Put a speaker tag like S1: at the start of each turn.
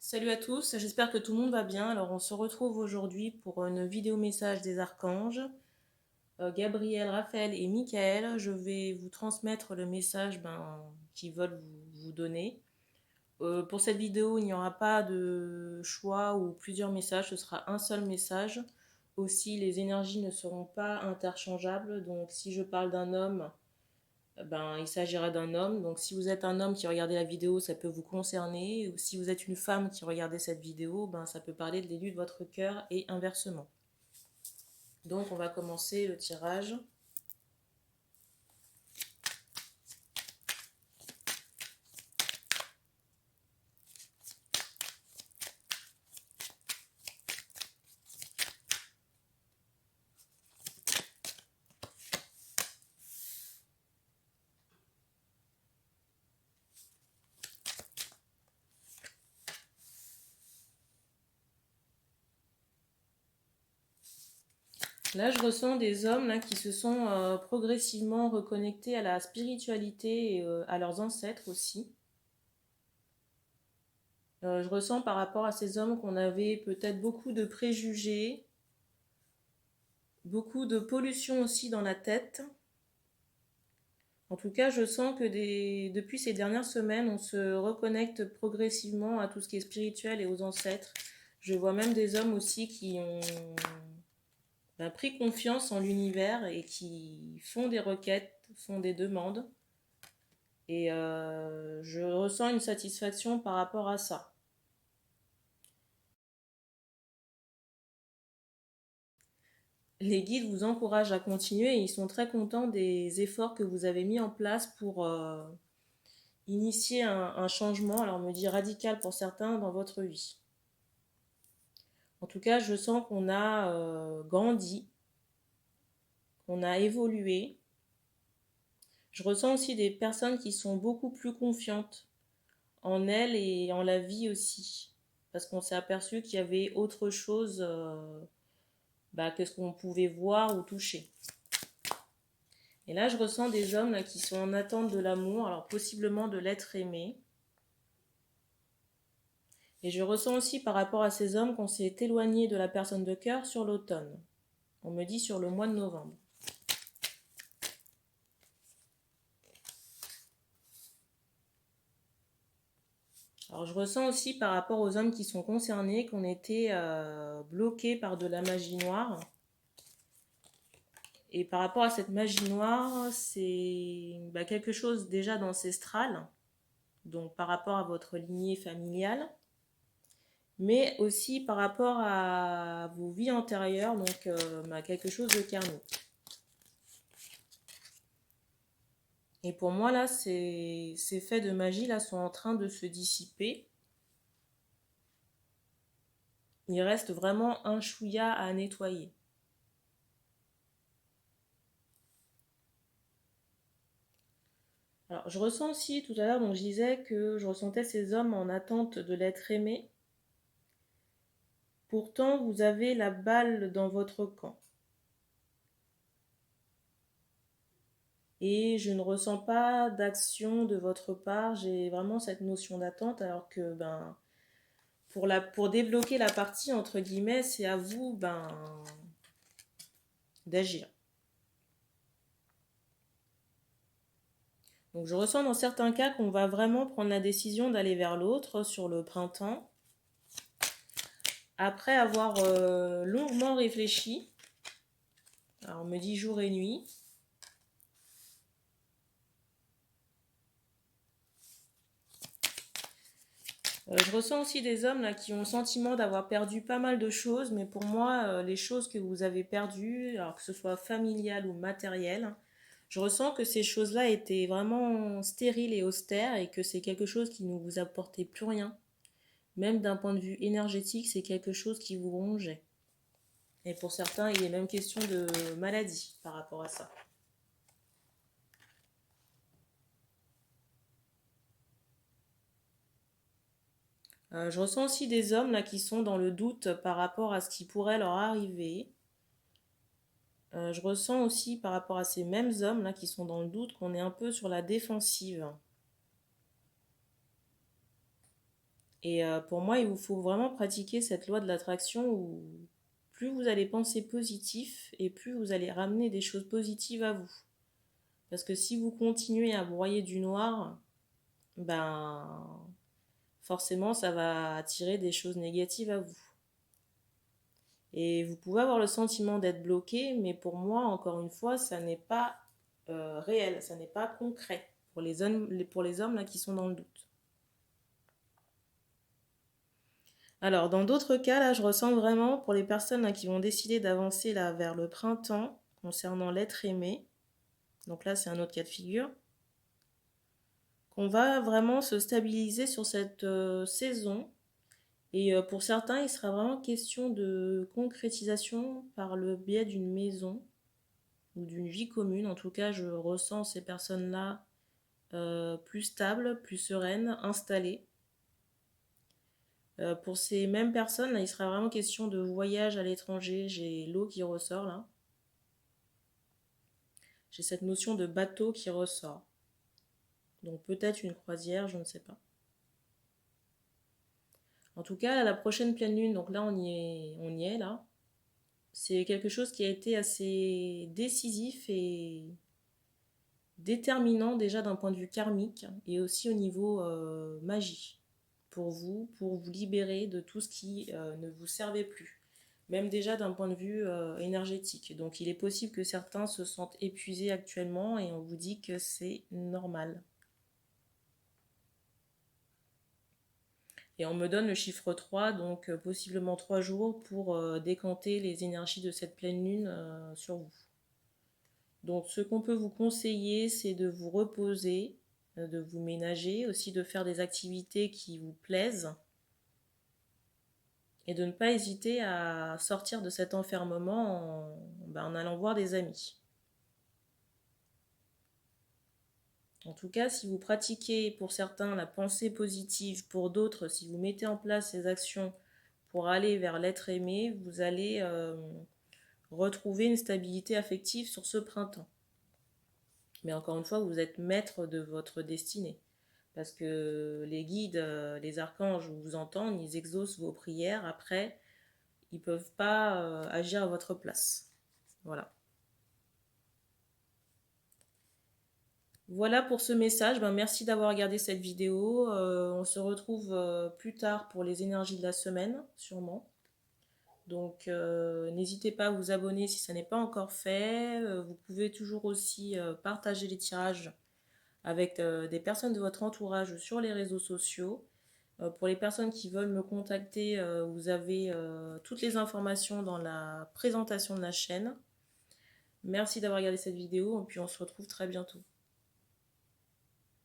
S1: Salut à tous, j'espère que tout le monde va bien. Alors on se retrouve aujourd'hui pour une vidéo message des archanges. Gabriel, Raphaël et Michael, je vais vous transmettre le message qu'ils veulent vous donner. Pour cette vidéo, il n'y aura pas de choix ou plusieurs messages, ce sera un seul message. Aussi, les énergies ne seront pas interchangeables, donc si je parle d'un homme, il s'agira d'un homme. Donc, si vous êtes un homme qui regardez la vidéo, ça peut vous concerner. Ou si vous êtes une femme qui regardez cette vidéo, ça peut parler de l'élu de votre cœur et inversement. Donc, on va commencer le tirage. Là, je ressens des hommes là, qui se sont progressivement reconnectés à la spiritualité et à leurs ancêtres aussi. Je ressens par rapport à ces hommes qu'on avait peut-être beaucoup de préjugés, beaucoup de pollution aussi dans la tête. En tout cas, je sens que depuis ces dernières semaines, on se reconnecte progressivement à tout ce qui est spirituel et aux ancêtres. Je vois même des hommes aussi qui ont pris confiance en l'univers et qui font des requêtes, font des demandes. Et je ressens une satisfaction par rapport à ça. Les guides vous encouragent à continuer et ils sont très contents des efforts que vous avez mis en place pour initier un changement, alors on me dit radical pour certains, dans votre vie. En tout cas, je sens qu'on a grandi, qu'on a évolué. Je ressens aussi des personnes qui sont beaucoup plus confiantes en elles et en la vie aussi. Parce qu'on s'est aperçu qu'il y avait autre chose que ce qu'on pouvait voir ou toucher. Et là, je ressens des hommes là, qui sont en attente de l'amour, alors possiblement de l'être aimé. Et je ressens aussi par rapport à ces hommes qu'on s'est éloigné de la personne de cœur sur l'automne. On me dit sur le mois de novembre. Alors je ressens aussi par rapport aux hommes qui sont concernés qu'on était bloqués par de la magie noire. Et par rapport à cette magie noire, c'est quelque chose déjà d'ancestral, donc par rapport à votre lignée familiale, mais aussi par rapport à vos vies antérieures, donc quelque chose de karmique. Et pour moi, là, ces faits de magie là sont en train de se dissiper. Il reste vraiment un chouïa à nettoyer. Alors, je ressens aussi tout à l'heure, donc je disais que je ressentais ces hommes en attente de l'être aimé. Pourtant, vous avez la balle dans votre camp. Et je ne ressens pas d'action de votre part. J'ai vraiment cette notion d'attente, alors que pour débloquer la partie, entre guillemets, c'est à vous d'agir. Donc je ressens dans certains cas qu'on va vraiment prendre la décision d'aller vers l'autre sur le printemps. Après avoir longuement réfléchi, alors on me dit jour et nuit. Je ressens aussi des hommes là, qui ont le sentiment d'avoir perdu pas mal de choses, mais pour moi, les choses que vous avez perdues, alors que ce soit familial ou matériel, je ressens que ces choses-là étaient vraiment stériles et austères et que c'est quelque chose qui ne vous apportait plus rien. Même d'un point de vue énergétique, c'est quelque chose qui vous rongeait. Et pour certains, il est même question de maladie par rapport à ça. Je ressens aussi des hommes là qui sont dans le doute par rapport à ce qui pourrait leur arriver. Je ressens aussi par rapport à ces mêmes hommes là qui sont dans le doute qu'on est un peu sur la défensive. Et pour moi, il vous faut vraiment pratiquer cette loi de l'attraction où plus vous allez penser positif et plus vous allez ramener des choses positives à vous. Parce que si vous continuez à broyer du noir, ben forcément ça va attirer des choses négatives à vous. Et vous pouvez avoir le sentiment d'être bloqué, mais pour moi, encore une fois, ça n'est pas réel, ça n'est pas concret pour les hommes là, qui sont dans le doute. Alors, dans d'autres cas, là, je ressens vraiment pour les personnes là, qui vont décider d'avancer là vers le printemps concernant l'être aimé. Donc là, c'est un autre cas de figure. Qu'on va vraiment se stabiliser sur cette saison. Et pour certains, il sera vraiment question de concrétisation par le biais d'une maison ou d'une vie commune. En tout cas, je ressens ces personnes-là plus stables, plus sereines, installées. Pour ces mêmes personnes, là, il sera vraiment question de voyage à l'étranger. J'ai l'eau qui ressort là. J'ai cette notion de bateau qui ressort. Donc peut-être une croisière, je ne sais pas. En tout cas, la prochaine pleine lune, donc là on y est là. C'est quelque chose qui a été assez décisif et déterminant déjà d'un point de vue karmique et aussi au niveau magie pour vous libérer de tout ce qui ne vous servait plus, même déjà d'un point de vue énergétique. Donc il est possible que certains se sentent épuisés actuellement et on vous dit que c'est normal. Et on me donne le chiffre 3, donc possiblement 3 jours pour décanter les énergies de cette pleine lune sur vous. Donc ce qu'on peut vous conseiller, c'est de vous reposer, de vous ménager, aussi de faire des activités qui vous plaisent et de ne pas hésiter à sortir de cet enfermement en allant voir des amis. En tout cas, si vous pratiquez pour certains la pensée positive, pour d'autres, si vous mettez en place ces actions pour aller vers l'être aimé, vous allez retrouver une stabilité affective sur ce printemps. Mais encore une fois, vous êtes maître de votre destinée. Parce que les guides, les archanges vous entendent, ils exaucent vos prières. Après, ils ne peuvent pas agir à votre place. Voilà. Voilà pour ce message. Merci d'avoir regardé cette vidéo. On se retrouve plus tard pour les énergies de la semaine, sûrement. Donc, n'hésitez pas à vous abonner si ça n'est pas encore fait. Vous pouvez toujours aussi partager les tirages avec des personnes de votre entourage sur les réseaux sociaux. Pour les personnes qui veulent me contacter, vous avez toutes les informations dans la présentation de la chaîne. Merci d'avoir regardé cette vidéo et puis on se retrouve très bientôt.